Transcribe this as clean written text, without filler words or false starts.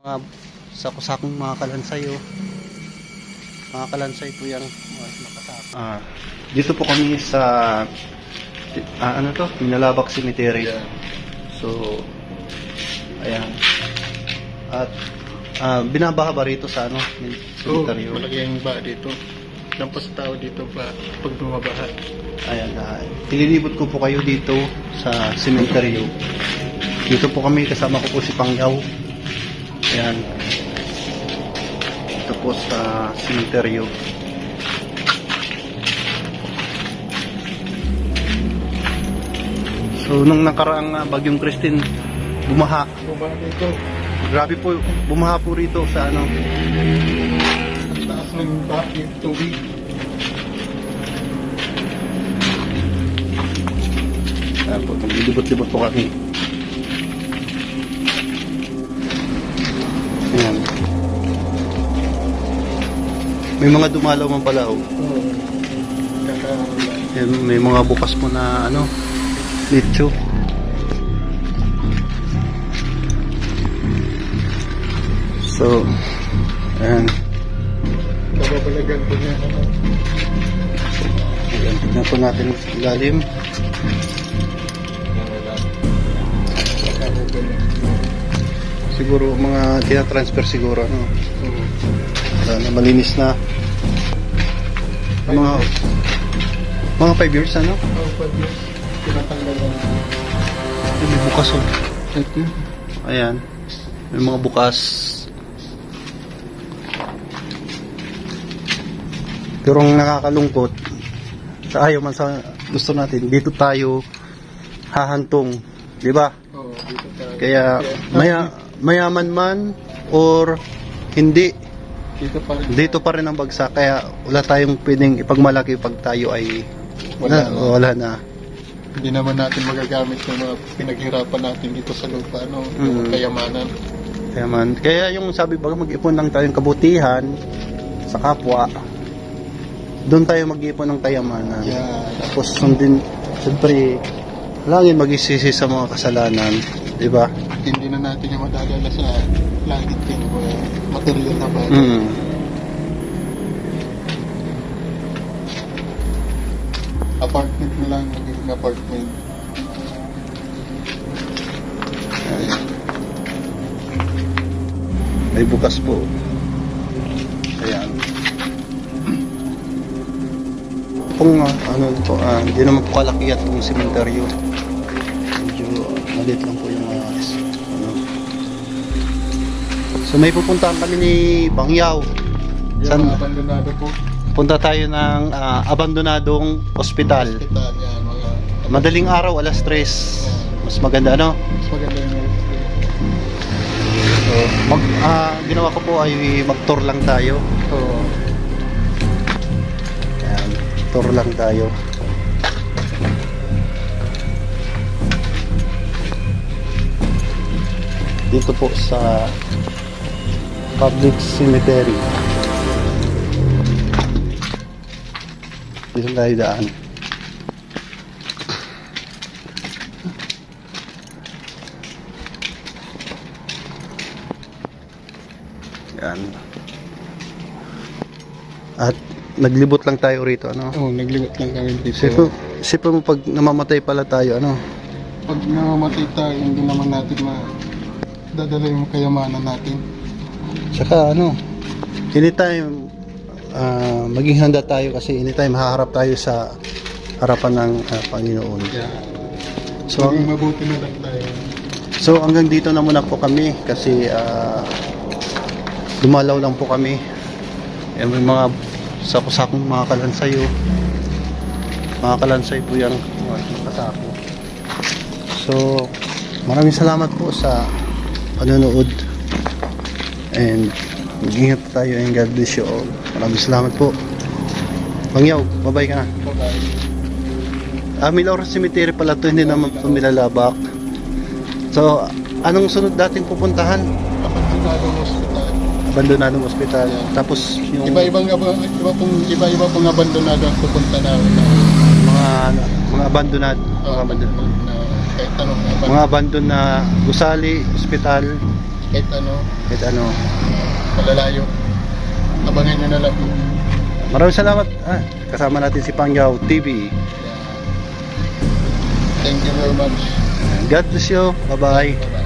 Mga sakong mga kalansay, oh. Mga kalansay po yan. Dito po kami sa ano to? Pinalabak Cemetery. So ayan. At binabaha ba rito sa ano? Cemetery? Malaki ang ba dito. Lampas tao dito pa pag bumabaha. Ayan, ililibot ko po kayo dito sa cemetery. Dito po kami, kasama ko po si Pangyaw. Ayan. Ito po sa cemetery. So, nung nakaraang Bagyong Christine, bumaha. Bumaha dito. Grabe po, bumaha po rito sa ano. Ang taas ng bakit, tubig. Ayan po, libot-libot po kami. Ayan. May mga dumalaw man pala, oh. Ayan, may mga bukas po na ano, litso. So, ayan. Nababalagan po niya. Ayan, tignan po natin ilalim. Siguro mga tina-transfer siguro, ano. Na malinis na. Mga 5 years, ano? 5 years. Tinatanggal na. May bukas, oh. Ayan. May mga bukas. Pero ang nakakalungkot, sa ayaw man sa gusto natin, dito tayo hahantong, di ba? Oo, dito tayo. Kaya mayaman man or hindi, dito pa rin ang bagsak. Kaya wala tayong pwedeng ipagmalaki pag tayo ay wala na. Hindi naman natin magagamit yung mga pinaghirapan natin dito sa lupa, no? Yung kayamanan. Kaya yung sabi ba, mag-ipon lang tayong kabutihan sa kapwa. Doon tayo mag-ipon ng kayamanan. Yeah. Tapos sundin, siyempre, laging mag-isisi sa mga kasalanan, di ba? Hindi na natin yung madadala sa langit yung material na bagay. Apartment na lang, magiging apartment. Ayan. May bukas po. Ayan. Kung ano po, hindi naman po kalaki at yung sementeryo. Medyo maliit lang po yung ano. So may pupuntahan kami ni Pangyaw. Yung abandonado po. Punta tayo ng abandonadong ospital. Hospital, yan. Madaling araw, alas 3. Mas maganda, ano? Mas maganda yung So, ginawa ko po ay mag-tour lang tayo. Oo. Ayan, tour lang tayo. Dito po sa public cemetery. Dito tayo daan. Yan. At naglibot lang tayo rito, ano? Oo, naglibot lang kami dito. Sipo mo pag namamatay pala tayo, ano? Pag namamatay tayo, hindi naman natin dadala yung kayamanan natin. Tsaka ano, anytime maging handa tayo kasi anytime haharap tayo sa harapan ng Panginoon. Yeah. So, maging mabuti na lang tayo. So hanggang dito na muna po kami kasi dumalaw lang po kami. May mga sakong mga kalansay, oh. Mga kalansay po yan, mga nakasako. So maraming salamat po sa panonood and mag-ingat po tayo and God bless you all. Maraming salamat po. Pangyaw, bye-bye ka na. Bye-bye. Milor Cemetery pala to, hindi naman ito Milalabak. So anong sunod natin pupuntahan? Abandonadong hospital. Abandonadong hospital. Yeah. Tapos yung Iba-iba pong abandonado ang pupunta namin. mga abandonado, Kahit anong mga abandon na gusali, hospital, kahit ano, Kahit ano. malalayo. Abangan nyo na lang po. Maraming salamat. Kasama natin si Pangyaw TV. Thank you very much. God bless you. Bye-bye. Bye-bye.